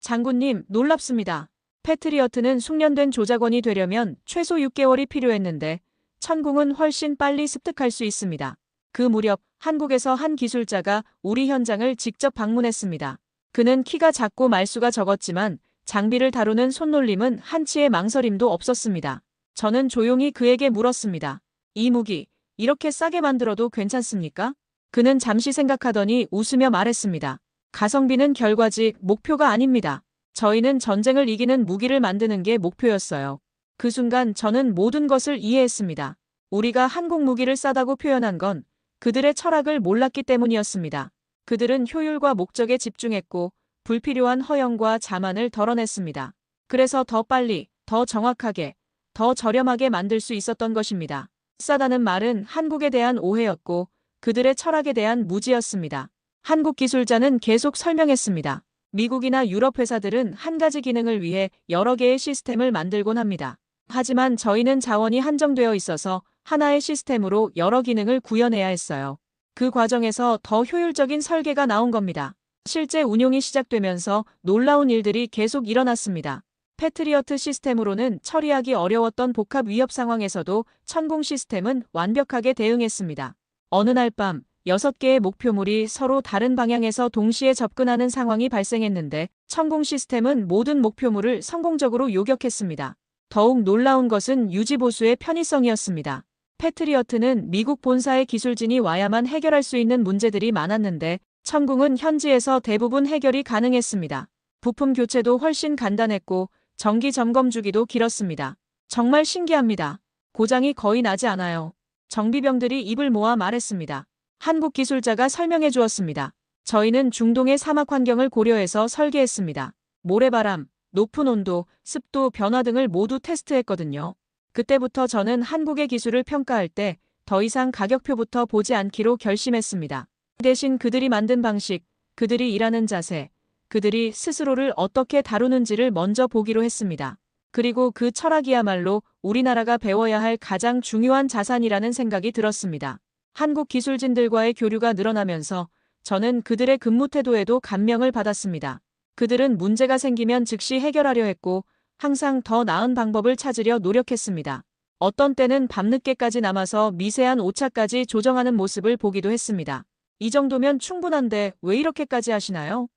장군님, 놀랍습니다. 패트리어트는 숙련된 조작원이 되려면 최소 6개월이 필요했는데 천궁은 훨씬 빨리 습득할 수 있습니다. 그 무렵 한국에서 한 기술자가 우리 현장을 직접 방문했습니다. 그는 키가 작고 말수가 적었지만 장비를 다루는 손놀림은 한치의 망설임도 없었습니다. 저는 조용히 그에게 물었습니다. 이 무기, 이렇게 싸게 만들어도 괜찮습니까? 그는 잠시 생각하더니 웃으며 말했습니다. 가성비는 결과지 목표가 아닙니다. 저희는 전쟁을 이기는 무기를 만드는 게 목표였어요. 그 순간 저는 모든 것을 이해했습니다. 우리가 한국 무기를 싸다고 표현한 건 그들의 철학을 몰랐기 때문이었습니다. 그들은 효율과 목적에 집중했고 불필요한 허영과 자만을 덜어냈습니다. 그래서 더 빨리, 더 정확하게, 더 저렴하게 만들 수 있었던 것입니다. 싸다는 말은 한국에 대한 오해였고 그들의 철학에 대한 무지였습니다. 한국 기술자는 계속 설명했습니다. 미국이나 유럽 회사들은 한 가지 기능을 위해 여러 개의 시스템을 만들곤 합니다. 하지만 저희는 자원이 한정되어 있어서 하나의 시스템으로 여러 기능을 구현해야 했어요. 그 과정에서 더 효율적인 설계가 나온 겁니다. 실제 운용이 시작되면서 놀라운 일들이 계속 일어났습니다. 패트리어트 시스템으로는 처리하기 어려웠던 복합 위협 상황에서도 천공 시스템은 완벽하게 대응했습니다. 어느 날 밤 6개의 목표물이 서로 다른 방향에서 동시에 접근하는 상황이 발생했는데 천공 시스템은 모든 목표물을 성공적으로 요격했습니다. 더욱 놀라운 것은 유지보수의 편의성이었습니다. 패트리어트는 미국 본사의 기술진이 와야만 해결할 수 있는 문제들이 많았는데 천궁은 현지에서 대부분 해결이 가능했습니다. 부품 교체도 훨씬 간단했고 정기 점검 주기도 길었습니다. 정말 신기합니다. 고장이 거의 나지 않아요. 정비병들이 입을 모아 말했습니다. 한국 기술자가 설명해 주었습니다. 저희는 중동의 사막 환경을 고려해서 설계했습니다. 모래바람, 높은 온도, 습도, 변화 등을 모두 테스트했거든요. 그때부터 저는 한국의 기술을 평가할 때 더 이상 가격표부터 보지 않기로 결심했습니다. 대신 그들이 만든 방식, 그들이 일하는 자세, 그들이 스스로를 어떻게 다루는지를 먼저 보기로 했습니다. 그리고 그 철학이야말로 우리나라가 배워야 할 가장 중요한 자산이라는 생각이 들었습니다. 한국 기술진들과의 교류가 늘어나면서 저는 그들의 근무 태도에도 감명을 받았습니다. 그들은 문제가 생기면 즉시 해결하려 했고 항상 더 나은 방법을 찾으려 노력했습니다. 어떤 때는 밤늦게까지 남아서 미세한 오차까지 조정하는 모습을 보기도 했습니다. 이 정도면 충분한데 왜 이렇게까지 하시나요?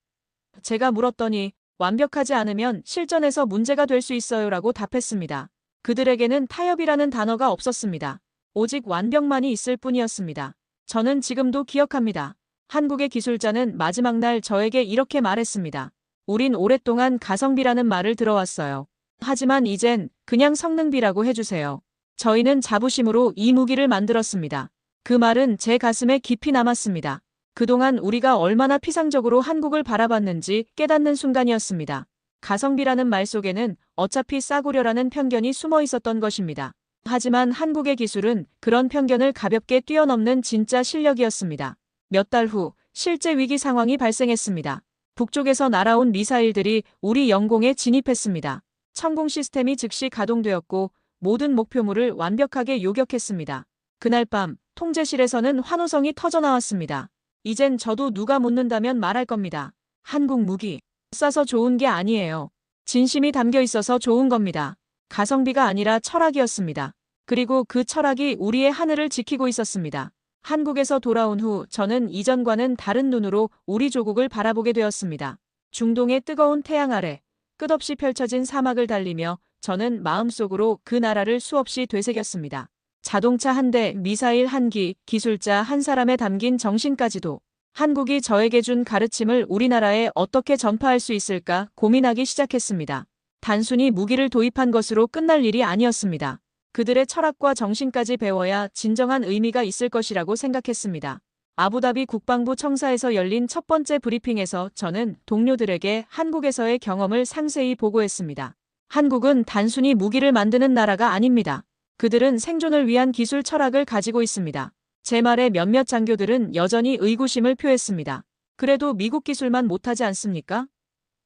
제가 물었더니 완벽하지 않으면 실전에서 문제가 될 수 있어요라고 답했습니다. 그들에게는 타협이라는 단어가 없었습니다. 오직 완벽만이 있을 뿐이었습니다. 저는 지금도 기억합니다. 한국의 기술자는 마지막 날 저에게 이렇게 말했습니다. 우린 오랫동안 가성비라는 말을 들어왔어요. 하지만 이젠 그냥 성능비라고 해주세요. 저희는 자부심으로 이 무기를 만들었습니다. 그 말은 제 가슴에 깊이 남았습니다. 그동안 우리가 얼마나 피상적으로 한국을 바라봤는지 깨닫는 순간이었습니다. 가성비라는 말 속에는 어차피 싸구려라는 편견이 숨어 있었던 것입니다. 하지만 한국의 기술은 그런 편견을 가볍게 뛰어넘는 진짜 실력이었습니다. 몇 달 후 실제 위기 상황이 발생했습니다. 북쪽에서 날아온 미사일들이 우리 영공에 진입했습니다. 천공 시스템이 즉시 가동되었고 모든 목표물을 완벽하게 요격했습니다. 그날 밤 통제실에서는 환호성이 터져나왔습니다. 이젠 저도 누가 묻는다면 말할 겁니다. 한국 무기. 싸서 좋은 게 아니에요. 진심이 담겨 있어서 좋은 겁니다. 가성비가 아니라 철학이었습니다. 그리고 그 철학이 우리의 하늘을 지키고 있었습니다. 한국에서 돌아온 후 저는 이전과는 다른 눈으로 우리 조국을 바라보게 되었습니다. 중동의 뜨거운 태양 아래 끝없이 펼쳐진 사막을 달리며 저는 마음속으로 그 나라를 수없이 되새겼습니다. 자동차 한 대, 미사일 한 기, 기술자 한 사람에 담긴 정신까지도 한국이 저에게 준 가르침을 우리나라에 어떻게 전파할 수 있을까 고민하기 시작했습니다. 단순히 무기를 도입한 것으로 끝날 일이 아니었습니다. 그들의 철학과 정신까지 배워야 진정한 의미가 있을 것이라고 생각했습니다. 아부다비 국방부 청사에서 열린 첫 번째 브리핑에서 저는 동료들에게 한국에서의 경험을 상세히 보고했습니다. 한국은 단순히 무기를 만드는 나라가 아닙니다. 그들은 생존을 위한 기술 철학을 가지고 있습니다. 제 말에 몇몇 장교들은 여전히 의구심을 표했습니다. 그래도 미국 기술만 못하지 않습니까?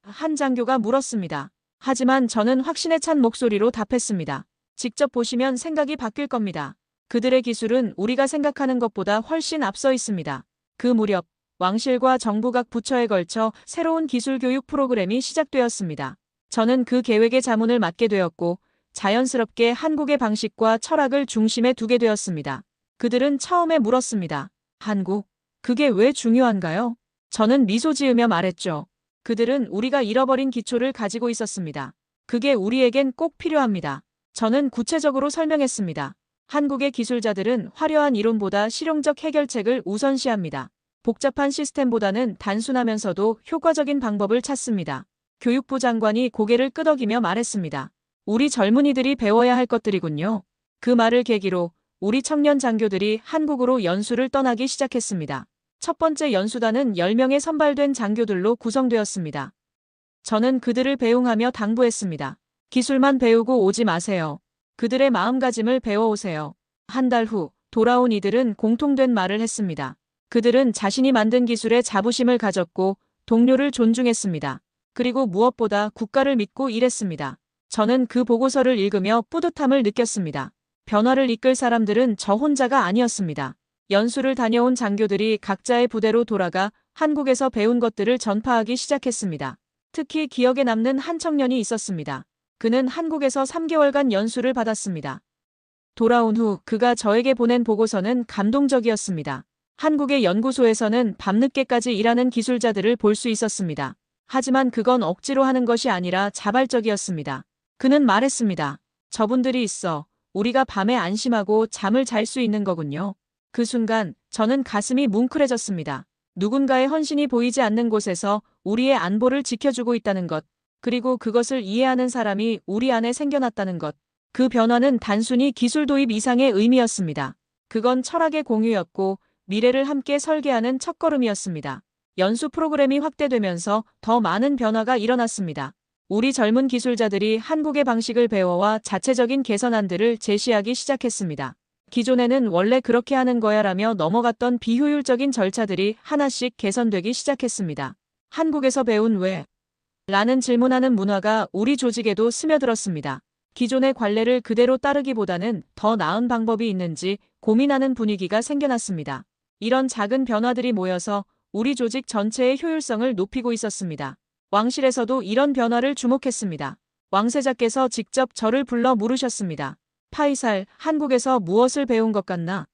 한 장교가 물었습니다. 하지만 저는 확신에 찬 목소리로 답했습니다. 직접 보시면 생각이 바뀔 겁니다. 그들의 기술은 우리가 생각하는 것보다 훨씬 앞서 있습니다. 그 무렵 왕실과 정부 각 부처에 걸쳐 새로운 기술 교육 프로그램이 시작되었습니다. 저는 그 계획의 자문을 맡게 되었고 자연스럽게 한국의 방식과 철학을 중심에 두게 되었습니다. 그들은 처음에 물었습니다. 한국? 그게 왜 중요한가요? 저는 미소 지으며 말했죠. 그들은 우리가 잃어버린 기초를 가지고 있었습니다. 그게 우리에겐 꼭 필요합니다. 저는 구체적으로 설명했습니다. 한국의 기술자들은 화려한 이론보다 실용적 해결책을 우선시합니다. 복잡한 시스템보다는 단순하면서도 효과적인 방법을 찾습니다. 교육부 장관이 고개를 끄덕이며 말했습니다. 우리 젊은이들이 배워야 할 것들이군요. 그 말을 계기로 우리 청년 장교들이 한국으로 연수를 떠나기 시작했습니다. 첫 번째 연수단은 10명의 선발된 장교들로 구성되었습니다. 저는 그들을 배웅하며 당부했습니다. 기술만 배우고 오지 마세요. 그들의 마음가짐을 배워오세요. 한 달 후 돌아온 이들은 공통된 말을 했습니다. 그들은 자신이 만든 기술에 자부심을 가졌고 동료를 존중했습니다. 그리고 무엇보다 국가를 믿고 일했습니다. 저는 그 보고서를 읽으며 뿌듯함을 느꼈습니다. 변화를 이끌 사람들은 저 혼자가 아니었습니다. 연수를 다녀온 장교들이 각자의 부대로 돌아가 한국에서 배운 것들을 전파하기 시작했습니다. 특히 기억에 남는 한 청년이 있었습니다. 그는 한국에서 3개월간 연수를 받았습니다. 돌아온 후 그가 저에게 보낸 보고서는 감동적이었습니다. 한국의 연구소에서는 밤늦게까지 일하는 기술자들을 볼 수 있었습니다. 하지만 그건 억지로 하는 것이 아니라 자발적이었습니다. 그는 말했습니다. 저분들이 있어 우리가 밤에 안심하고 잠을 잘 수 있는 거군요. 그 순간 저는 가슴이 뭉클해졌습니다. 누군가의 헌신이 보이지 않는 곳에서 우리의 안보를 지켜주고 있다는 것, 그리고 그것을 이해하는 사람이 우리 안에 생겨났다는 것. 그 변화는 단순히 기술 도입 이상의 의미였습니다. 그건 철학의 공유였고 미래를 함께 설계하는 첫걸음이었습니다. 연수 프로그램이 확대되면서 더 많은 변화가 일어났습니다. 우리 젊은 기술자들이 한국의 방식을 배워와 자체적인 개선안들을 제시하기 시작했습니다. 기존에는 원래 그렇게 하는 거야라며 넘어갔던 비효율적인 절차들이 하나씩 개선되기 시작했습니다. 한국에서 배운 왜? 라는 질문하는 문화가 우리 조직에도 스며들었습니다. 기존의 관례를 그대로 따르기보다는 더 나은 방법이 있는지 고민하는 분위기가 생겨났습니다. 이런 작은 변화들이 모여서 우리 조직 전체의 효율성을 높이고 있었습니다. 왕실에서도 이런 변화를 주목했습니다. 왕세자께서 직접 저를 불러 물으셨습니다. 파이살, 한국에서 무엇을 배운 것 같나?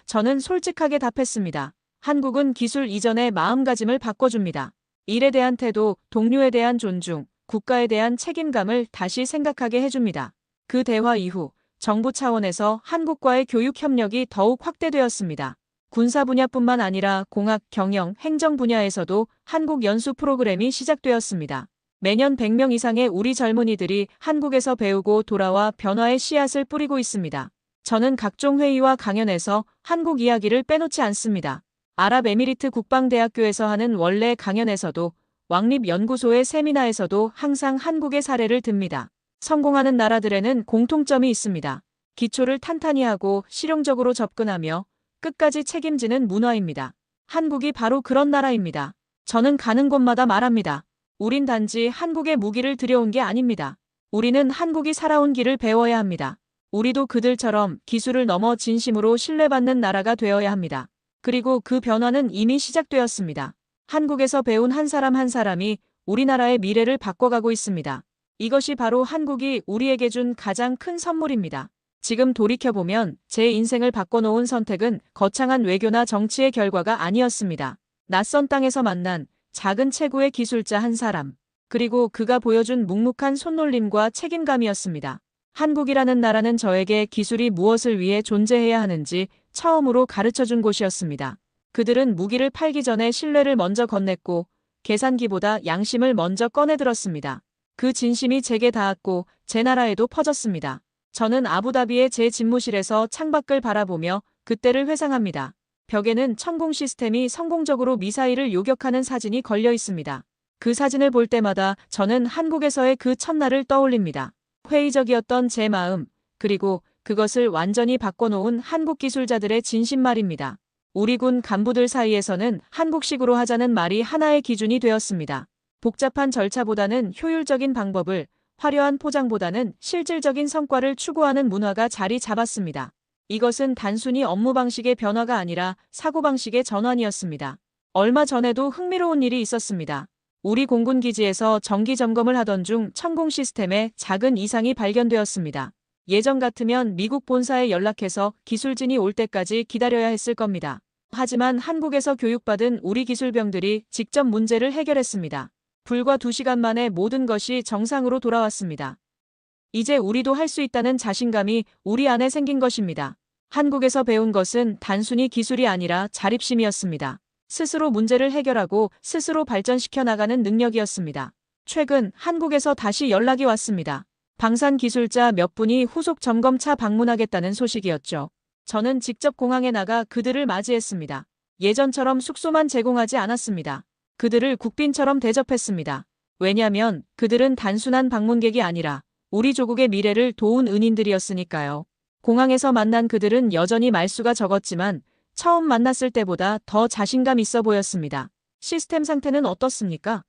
저는 솔직하게 답했습니다. 한국은 기술 이전의 마음가짐을 바꿔줍니다. 일에 대한 태도, 동료에 대한 존중, 국가에 대한 책임감을 다시 생각하게 해줍니다. 그 대화 이후 정부 차원에서 한국과의 교육 협력이 더욱 확대되었습니다. 군사 분야뿐만 아니라 공학, 경영, 행정 분야에서도 한국 연수 프로그램이 시작되었습니다. 매년 100명 이상의 우리 젊은이들이 한국에서 배우고 돌아와 변화의 씨앗을 뿌리고 있습니다. 저는 각종 회의와 강연에서 한국 이야기를 빼놓지 않습니다. 아랍에미리트 국방대학교에서 하는 원래 강연에서도 왕립연구소의 세미나에서도 항상 한국의 사례를 듭니다. 성공하는 나라들에는 공통점이 있습니다. 기초를 탄탄히 하고 실용적으로 접근하며 끝까지 책임지는 문화입니다. 한국이 바로 그런 나라입니다. 저는 가는 곳마다 말합니다. 우린 단지 한국의 무기를 들여온 게 아닙니다. 우리는 한국이 살아온 길을 배워야 합니다. 우리도 그들처럼 기술을 넘어 진심으로 신뢰받는 나라가 되어야 합니다. 그리고 그 변화는 이미 시작되었습니다. 한국에서 배운 한 사람 한 사람이 우리나라의 미래를 바꿔가고 있습니다. 이것이 바로 한국이 우리에게 준 가장 큰 선물입니다. 지금 돌이켜보면 제 인생을 바꿔놓은 선택은 거창한 외교나 정치의 결과가 아니었습니다. 낯선 땅에서 만난 작은 체구의 기술자 한 사람, 그리고 그가 보여준 묵묵한 손놀림과 책임감이었습니다. 한국이라는 나라는 저에게 기술이 무엇을 위해 존재해야 하는지 처음으로 가르쳐준 곳이었습니다. 그들은 무기를 팔기 전에 신뢰를 먼저 건넸고 계산기보다 양심을 먼저 꺼내들었습니다. 그 진심이 제게 닿았고 제 나라에도 퍼졌습니다. 저는 아부다비의 제 집무실에서 창밖을 바라보며 그때를 회상합니다. 벽에는 천공 시스템이 성공적으로 미사일을 요격하는 사진이 걸려 있습니다. 그 사진을 볼 때마다 저는 한국에서의 그 첫날을 떠올립니다. 회의적이었던 제 마음, 그리고 그것을 완전히 바꿔놓은 한국 기술자들의 진심 말입니다. 우리 군 간부들 사이에서는 한국식으로 하자는 말이 하나의 기준이 되었습니다. 복잡한 절차보다는 효율적인 방법을, 화려한 포장보다는 실질적인 성과를 추구하는 문화가 자리 잡았습니다. 이것은 단순히 업무 방식의 변화가 아니라 사고방식의 전환이었습니다. 얼마 전에도 흥미로운 일이 있었습니다. 우리 공군 기지에서 정기 점검을 하던 중 천공 시스템에 작은 이상이 발견되었습니다. 예전 같으면 미국 본사에 연락해서 기술진이 올 때까지 기다려야 했을 겁니다. 하지만 한국에서 교육받은 우리 기술병들이 직접 문제를 해결했습니다. 불과 2시간 만에 모든 것이 정상으로 돌아왔습니다. 이제 우리도 할 수 있다는 자신감이 우리 안에 생긴 것입니다. 한국에서 배운 것은 단순히 기술이 아니라 자립심이었습니다. 스스로 문제를 해결하고 스스로 발전시켜 나가는 능력이었습니다. 최근 한국에서 다시 연락이 왔습니다. 방산 기술자 몇 분이 후속 점검차 방문하겠다는 소식이었죠. 저는 직접 공항에 나가 그들을 맞이했습니다. 예전처럼 숙소만 제공하지 않았습니다. 그들을 국빈처럼 대접했습니다. 왜냐면 그들은 단순한 방문객이 아니라 우리 조국의 미래를 도운 은인들이었으니까요. 공항에서 만난 그들은 여전히 말수가 적었지만 처음 만났을 때보다 더 자신감 있어 보였습니다. 시스템 상태는 어떻습니까?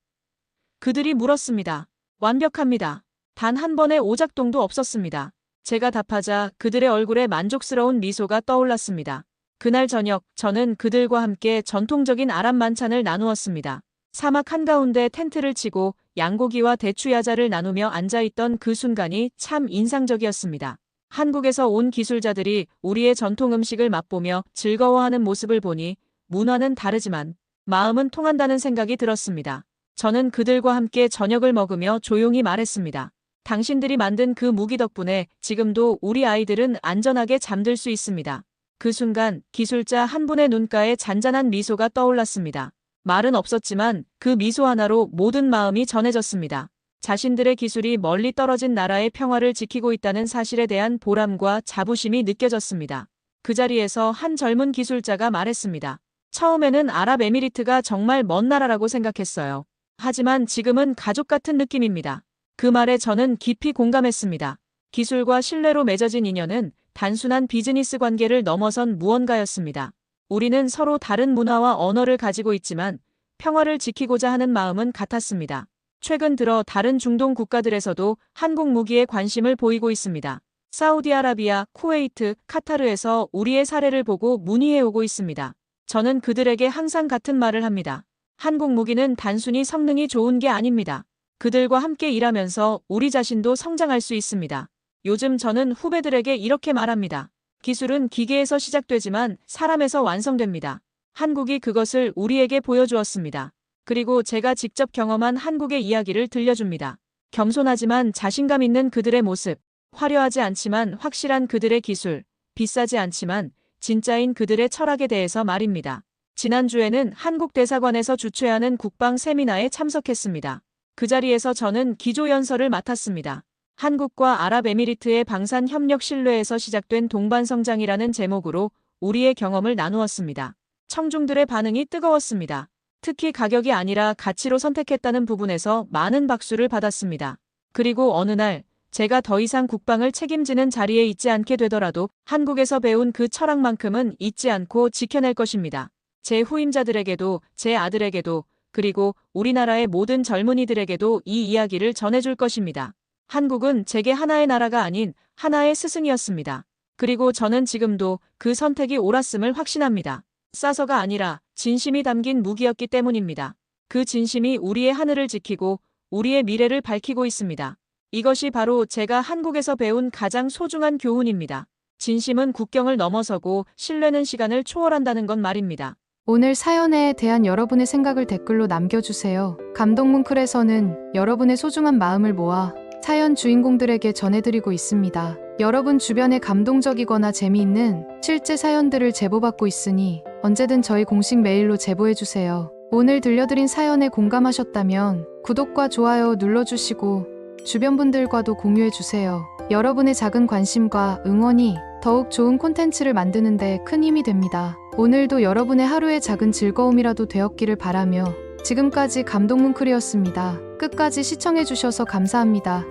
그들이 물었습니다. 완벽합니다. 단 한 번의 오작동도 없었습니다. 제가 답하자 그들의 얼굴에 만족스러운 미소가 떠올랐습니다. 그날 저녁 저는 그들과 함께 전통적인 아랍 만찬을 나누었습니다. 사막 한가운데 텐트를 치고 양고기와 대추야자를 나누며 앉아있던 그 순간이 참 인상적이었습니다. 한국에서 온 기술자들이 우리의 전통 음식을 맛보며 즐거워하는 모습을 보니 문화는 다르지만 마음은 통한다는 생각이 들었습니다. 저는 그들과 함께 저녁을 먹으며 조용히 말했습니다. 당신들이 만든 그 무기 덕분에 지금도 우리 아이들은 안전하게 잠들 수 있습니다. 그 순간 기술자 한 분의 눈가에 잔잔한 미소가 떠올랐습니다. 말은 없었지만 그 미소 하나로 모든 마음이 전해졌습니다. 자신들의 기술이 멀리 떨어진 나라의 평화를 지키고 있다는 사실에 대한 보람과 자부심이 느껴졌습니다. 그 자리에서 한 젊은 기술자가 말했습니다. 처음에는 아랍에미리트가 정말 먼 나라라고 생각했어요. 하지만 지금은 가족 같은 느낌입니다. 그 말에 저는 깊이 공감했습니다. 기술과 신뢰로 맺어진 인연은 단순한 비즈니스 관계를 넘어선 무언가였습니다. 우리는 서로 다른 문화와 언어를 가지고 있지만 평화를 지키고자 하는 마음은 같았습니다. 최근 들어 다른 중동 국가들에서도 한국 무기에 관심을 보이고 있습니다. 사우디아라비아, 쿠웨이트, 카타르에서 우리의 사례를 보고 문의해오고 있습니다. 저는 그들에게 항상 같은 말을 합니다. 한국 무기는 단순히 성능이 좋은 게 아닙니다. 그들과 함께 일하면서 우리 자신도 성장할 수 있습니다. 요즘 저는 후배들에게 이렇게 말합니다. 기술은 기계에서 시작되지만 사람에서 완성됩니다. 한국이 그것을 우리에게 보여주었습니다. 그리고 제가 직접 경험한 한국의 이야기를 들려줍니다. 겸손하지만 자신감 있는 그들의 모습, 화려하지 않지만 확실한 그들의 기술, 비싸지 않지만 진짜인 그들의 철학에 대해서 말입니다. 지난주에는 한국 대사관에서 주최하는 국방 세미나에 참석했습니다. 그 자리에서 저는 기조연설을 맡았습니다. 한국과 아랍에미리트의 방산 협력 신뢰에서 시작된 동반성장이라는 제목으로 우리의 경험을 나누었습니다. 청중들의 반응이 뜨거웠습니다. 특히 가격이 아니라 가치로 선택했다는 부분에서 많은 박수를 받았습니다. 그리고 어느 날 제가 더 이상 국방을 책임지는 자리에 있지 않게 되더라도 한국에서 배운 그 철학만큼은 잊지 않고 지켜낼 것입니다. 제 후임자들에게도 제 아들에게도 그리고 우리나라의 모든 젊은이들에게도 이 이야기를 전해줄 것입니다. 한국은 제게 하나의 나라가 아닌 하나의 스승이었습니다. 그리고 저는 지금도 그 선택이 옳았음을 확신합니다. 싸서가 아니라 진심이 담긴 무기였기 때문입니다. 그 진심이 우리의 하늘을 지키고 우리의 미래를 밝히고 있습니다. 이것이 바로 제가 한국에서 배운 가장 소중한 교훈입니다. 진심은 국경을 넘어서고 신뢰는 시간을 초월한다는 건 말입니다. 오늘 사연에 대한 여러분의 생각을 댓글로 남겨주세요. 감동뭉클에서는 여러분의 소중한 마음을 모아 사연 주인공들에게 전해드리고 있습니다. 여러분 주변에 감동적이거나 재미있는 실제 사연들을 제보받고 있으니 언제든 저희 공식 메일로 제보해주세요. 오늘 들려드린 사연에 공감하셨다면 구독과 좋아요 눌러주시고 주변 분들과도 공유해주세요. 여러분의 작은 관심과 응원이 더욱 좋은 콘텐츠를 만드는 데 큰 힘이 됩니다. 오늘도 여러분의 하루의 작은 즐거움이라도 되었기를 바라며 지금까지 감동뭉클이었습니다. 끝까지 시청해주셔서 감사합니다.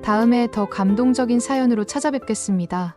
다음에 더 감동적인 사연으로 찾아뵙겠습니다.